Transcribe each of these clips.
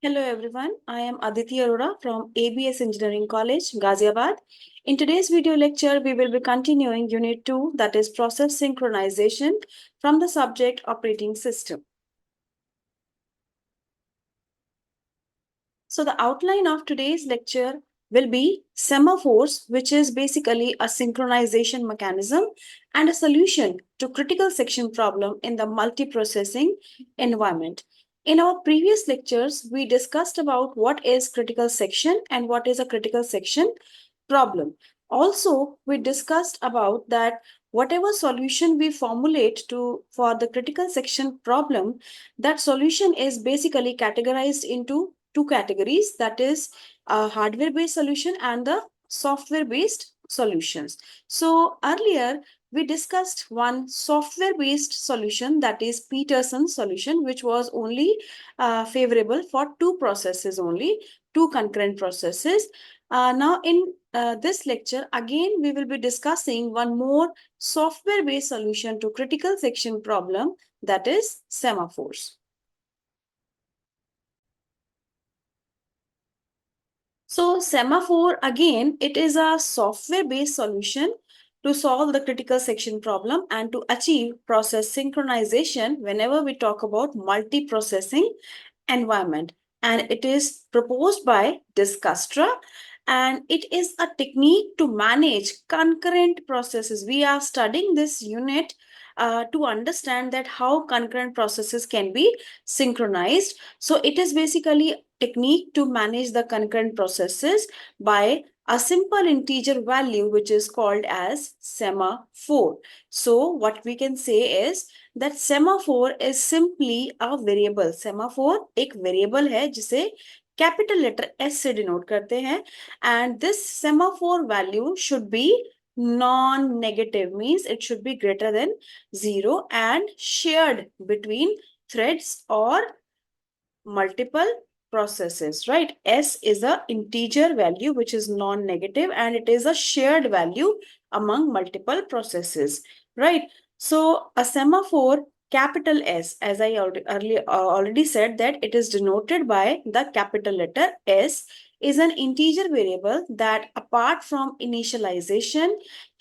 Hello everyone, I am Aditi Arora from ABES Engineering College, Ghaziabad. In today's video lecture, we will be continuing Unit 2, that is Process Synchronization from the subject Operating System. So the outline of today's lecture will be Semaphores, which is basically a synchronization mechanism and a solution to critical section problem in the multiprocessing environment. In our previous lectures, we discussed about what is critical section and what is a critical section problem. Also, we discussed about that whatever solution we formulate for the critical section problem, that solution is basically categorized into two categories, that is a hardware-based solution and the software-based solutions. So earlier, we discussed one software-based solution, that is Peterson's solution, which was only favorable for two processes only, two concurrent processes. Now in this lecture, again, we will be discussing one more software-based solution to critical section problem, that is Semaphores. So Semaphore, again, it is a software-based solution to solve the critical section problem and to achieve process synchronization whenever we talk about multiprocessing environment. And it is proposed by Discustra, and it is a technique to manage concurrent processes. We are studying this unit to understand that how concurrent processes can be synchronized. So it is basically a technique to manage the concurrent processes by a simple integer value which is called as semaphore. So what we can say is that semaphore is simply a variable. Semaphore एक variable है जिसे capital letter S से denote करते हैं, and this semaphore value should be non-negative, means it should be greater than 0 and shared between threads or multiple processes, right? S is a integer value which is non-negative and it is a shared value among multiple processes, right? So a semaphore capital S, as I already said, that it is denoted by the capital letter S, is an integer variable that apart from initialization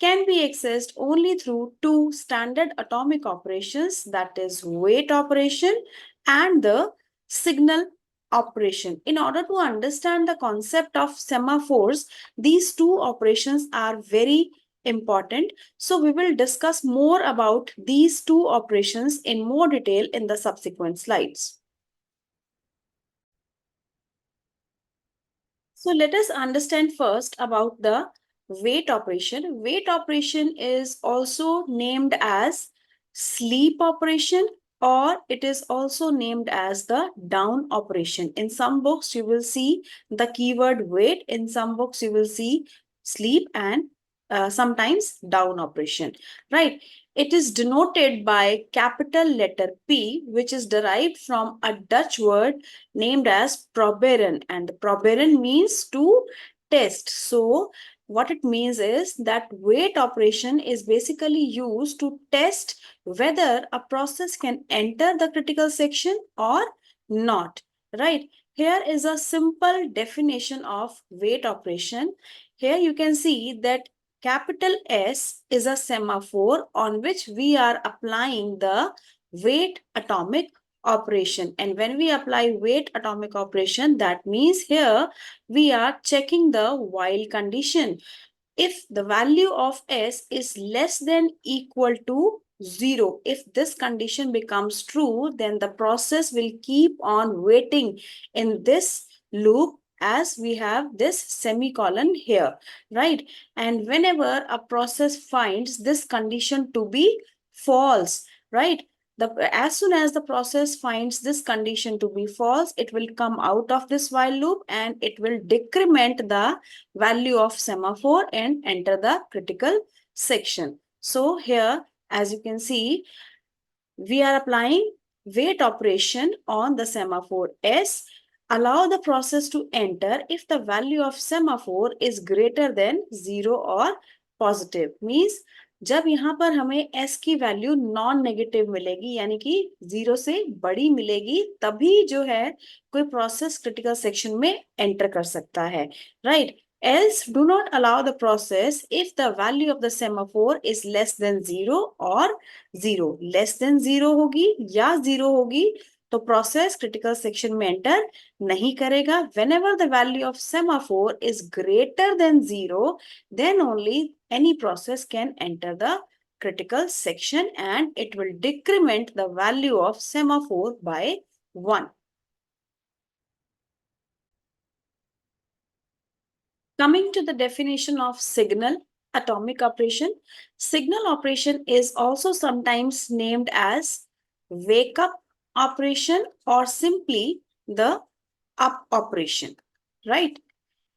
can be accessed only through two standard atomic operations, that is wait operation and the signal operation. In order to understand the concept of semaphores, these two operations are very important. So we will discuss more about these two operations in more detail in the subsequent slides. So let us understand first about the wait operation. Wait operation is also named as sleep operation, or it is also named as the down operation. In some books, you will see the keyword wait. In some books, you will see sleep and sometimes down operation, right? It is denoted by capital letter P, which is derived from a Dutch word named as proberen, and proberen means to test. So what it means is that wait operation is basically used to test whether a process can enter the critical section or not, right? Here is a simple definition of wait operation. Here you can see that capital S is a semaphore on which we are applying the wait atomic operation. And when we apply wait atomic operation, that means here we are checking the while condition. If the value of S is less than equal to 0, if this condition becomes true, then the process will keep on waiting in this loop as we have this semicolon here, right? And whenever a process finds this condition to be false, right? As soon as the process finds this condition to be false, it will come out of this while loop and it will decrement the value of semaphore and enter the critical section. So here, as you can see, we are applying wait operation on the semaphore S. Allow the process to enter if the value of semaphore is greater than 0 or positive. Means जब यहाँ पर हमें s की value non negative मिलेगी, यानी कि 0 से बड़ी मिलेगी, तभी जो है कोई प्रोसेस क्रिटिकल सेक्शन में एंटर कर सकता है, right? Else do not allow the process if the value of the semaphore is less than 0 or 0. Less than 0 होगी या 0 होगी तो प्रोसेस क्रिटिकल सेक्शन में एंटर नहीं करेगा. Whenever the value of semaphore is greater than 0, then only any process can enter the critical section and it will decrement the value of semaphore by 1. Coming to the definition of signal atomic operation, signal operation is also sometimes named as wake up operation or simply the up operation, right?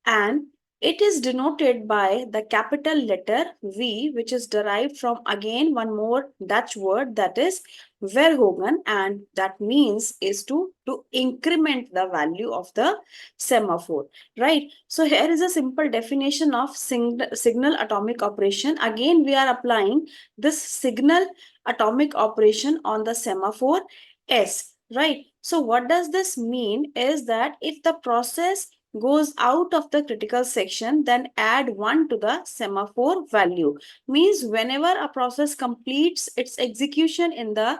And it is denoted by the capital letter V, which is derived from again one more Dutch word, that is verhogen, and that means is to increment the value of the semaphore, right? So here is a simple definition of signal atomic operation. Again, we are applying this signal atomic operation on the semaphore S, right? So what does this mean is that if the process goes out of the critical section, then add 1 to the semaphore value. Means whenever a process completes its execution in the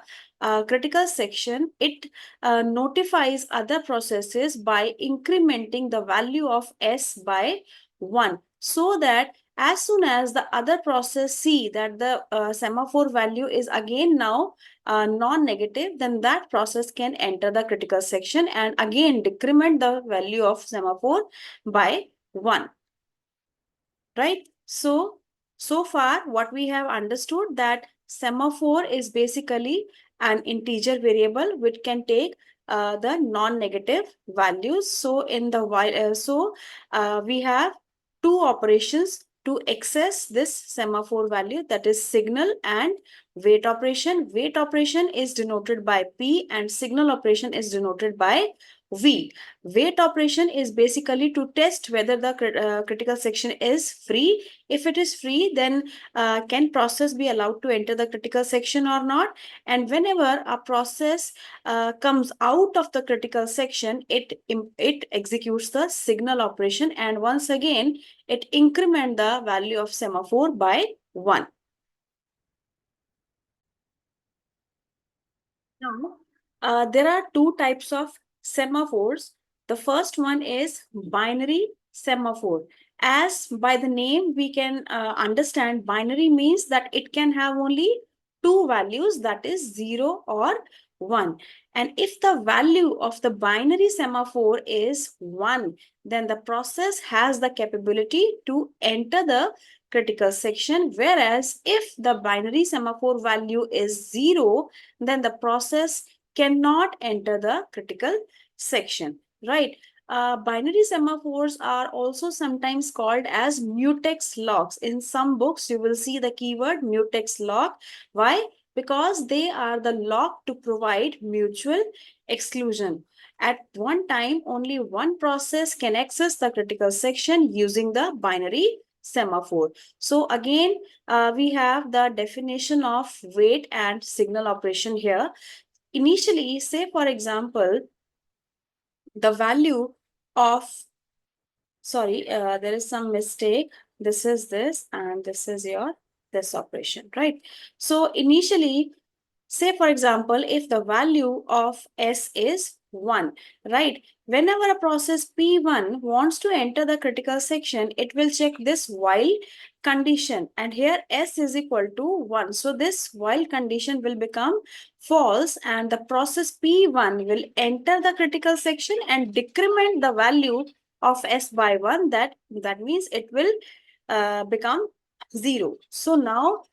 critical section, it notifies other processes by incrementing the value of S by 1, so that as soon as the other process see that the semaphore value is again now non-negative, then that process can enter the critical section and again decrement the value of semaphore by 1, right? So far what we have understood that semaphore is basically an integer variable which can take the non-negative values. So in the we have two operations to access this semaphore value, that is signal and wait operation. Wait operation is denoted by P and signal operation is denoted by V. Wait operation is basically to test whether the critical section is free. If it is free, then can process be allowed to enter the critical section or not? And whenever a process comes out of the critical section, it executes the signal operation, and once again it increment the value of semaphore by 1. Now, there are two types of semaphores. The first one is binary semaphore. As by the name, we can understand binary means that it can have only two values, that is 0 or 1. And if the value of the binary semaphore is 1, then the process has the capability to enter the critical section. Whereas if the binary semaphore value is 0, then the process cannot enter the critical section, right? Binary semaphores are also sometimes called as mutex locks. In some books, you will see the keyword mutex lock. Why? Because they are the lock to provide mutual exclusion. At one time, only one process can access the critical section using the binary semaphore. So again, we have the definition of wait and signal operation here. Initially, say for example, the value of, sorry, there is some mistake. This is this and this is your this operation, right? So initially, say for example, if the value of S is 1, right? Whenever a process P1 wants to enter the critical section, it will check this while condition, and here S is equal to 1. So this while condition will become false and the process P1 will enter the critical section and decrement the value of S by 1. That means it will become 0. So now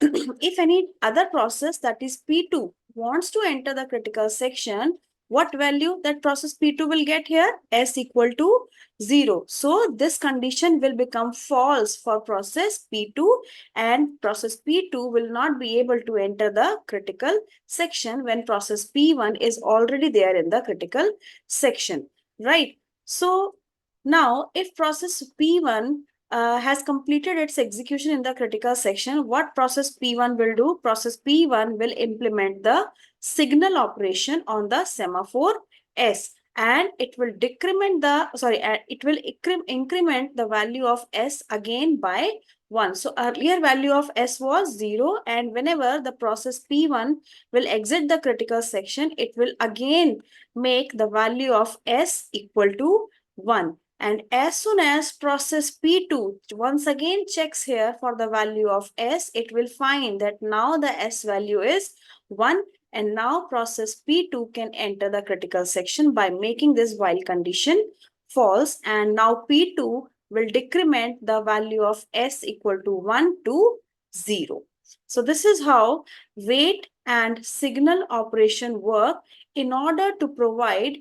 if any other process, that is P2, wants to enter the critical section, what value that process P2 will get here? S equal to 0. So this condition will become false for process P2 and process P2 will not be able to enter the critical section when process P1 is already there in the critical section, right? So now if process P1 has completed its execution in the critical section, what process P1 will do? Process P1 will implement the signal operation on the semaphore S, and it will increment the value of S again by 1. So earlier value of S was 0, and whenever the process P1 will exit the critical section, it will again make the value of S equal to 1. And as soon as process P2 once again checks here for the value of S, it will find that now the S value is 1, and now process P2 can enter the critical section by making this while condition false, and now P2 will decrement the value of S equal to 1 to 0. So this is how wait and signal operation work in order to provide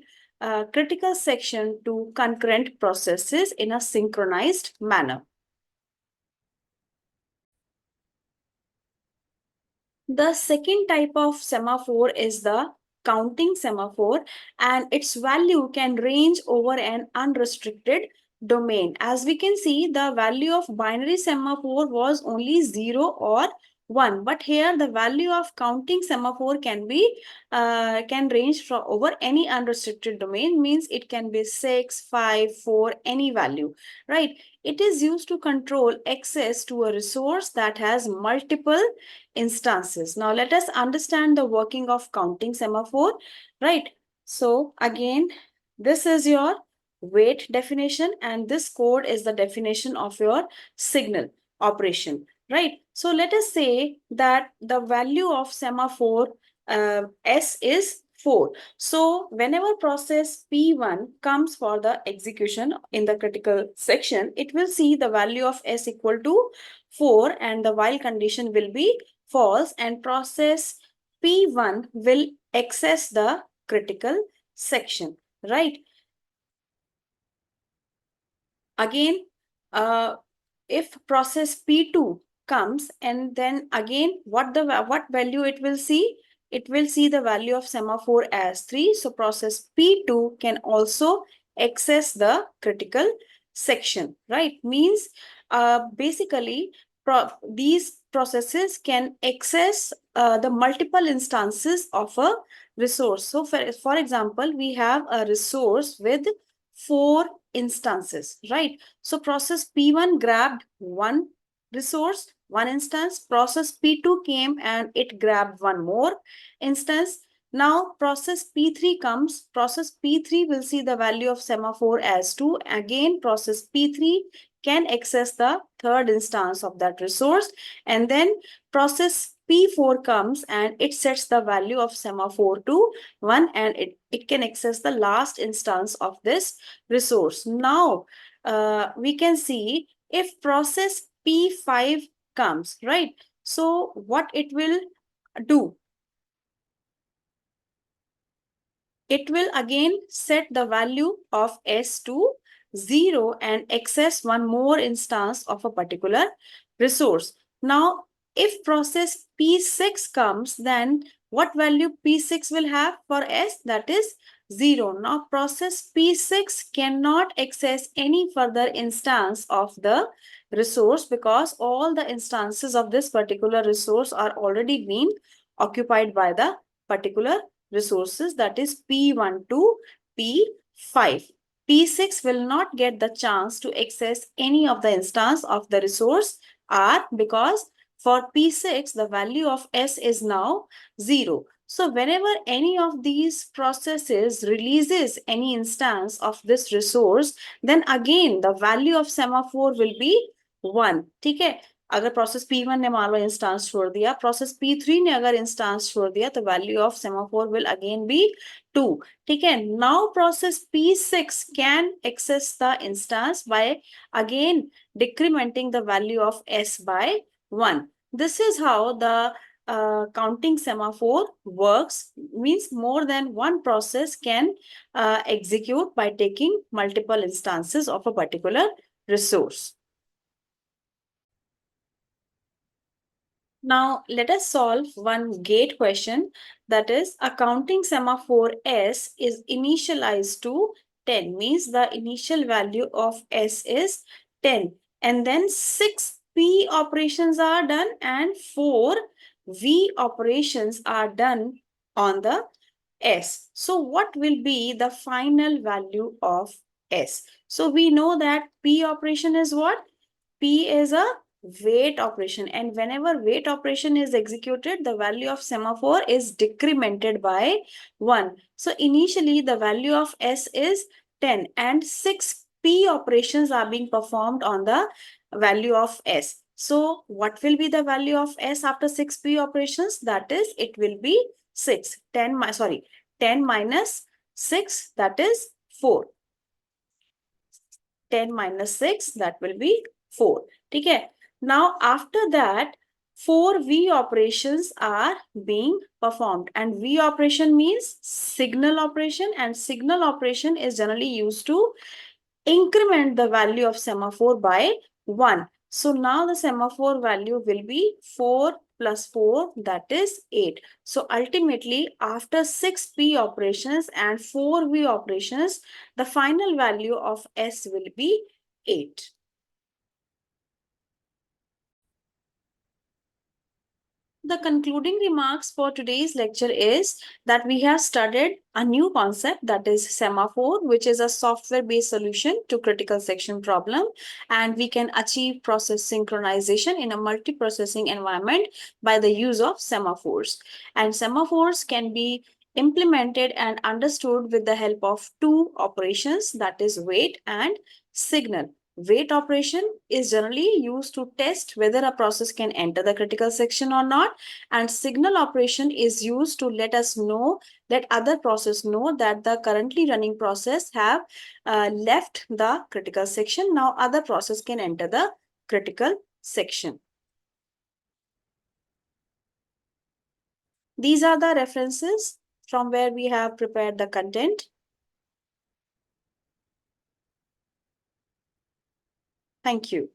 critical section to concurrent processes in a synchronized manner. The second type of semaphore is the counting semaphore, and its value can range over an unrestricted domain. As we can see, the value of binary semaphore was only 0 or 1, but here the value of counting semaphore can range from over any unrestricted domain, means it can be 6, 5, 4, any value, right? It is used to control access to a resource that has multiple instances. Now let us understand the working of counting semaphore, right? So again, this is your wait definition, and this code is the definition of your signal operation, right? So let us say that the value of semaphore S is 4. So whenever process P1 comes for the execution in the critical section, it will see the value of S equal to 4, and the while condition will be false, and process P1 will access the critical section, right? Again, if process P2 comes, and then again what value it will see? It will see the value of semaphore as 3. So process P2 can also access the critical section, right? Means basically these processes can access the multiple instances of a resource. So for example, we have a resource with 4 instances, right? So process P1 grabbed one resource, one instance. Process P2 came and it grabbed one more instance. Now process P3 comes. Process P3 will see the value of semaphore as 2. Again, process P3 can access the third instance of that resource, and then process P4 comes and it sets the value of semaphore to 1, and it can access the last instance of this resource. Now we can see if process P5 comes, right? So what it will do? It will again set the value of S to 0 and access one more instance of a particular resource. Now, if process P6 comes, then what value P6 will have for S? That is 0. Now, process P6 cannot access any further instance of the resource because all the instances of this particular resource are already being occupied by the particular resources, that is P1 to P5. P6 will not get the chance to access any of the instance of the resource R because for P6 the value of S is now 0. So whenever any of these processes releases any instance of this resource, then again the value of semaphore will be 1. ठीक है? अगर process P1 ने मान लो instance छोड़ दिया, process P3 ने अगर instance छोड़ दिया, तो value of semaphore will again be 2. ठीक है? Now process P6 can access the instance by again decrementing the value of S by 1. This is how the counting semaphore works, means more than one process can execute by taking multiple instances of a particular resource. Now, let us solve one gate question, that is a counting semaphore S is initialized to 10, means the initial value of S is 10. and then 6 P operations are done and 4 V operations are done on the S. So what will be the final value of S? So we know that P operation is what? P is a wait operation, and whenever wait operation is executed, the value of semaphore is decremented by 1. So initially the value of S is 10 and 6 P operations are being performed on the value of S. So what will be the value of S after 6 P operations? That is, it will be 6. 10 minus 6, that is 4. 10 minus 6, that will be 4. Okay. Now, after that, 4 V operations are being performed. And V operation means signal operation. And signal operation is generally used to increment the value of semaphore by 1. So now the semaphore value will be 4 plus 4, that is 8. So ultimately, after 6 P operations and 4 V operations, the final value of S will be 8. The concluding remarks for today's lecture is that we have studied a new concept, that is Semaphore, which is a software-based solution to critical section problem, and we can achieve process synchronization in a multiprocessing environment by the use of semaphores. And semaphores can be implemented and understood with the help of two operations, that is wait and signal. Wait operation is generally used to test whether a process can enter the critical section or not, and signal operation is used to let us know, let other process know that the currently running process have left the critical section. Now other process can enter the critical section. These are the references from where we have prepared the content. Thank you.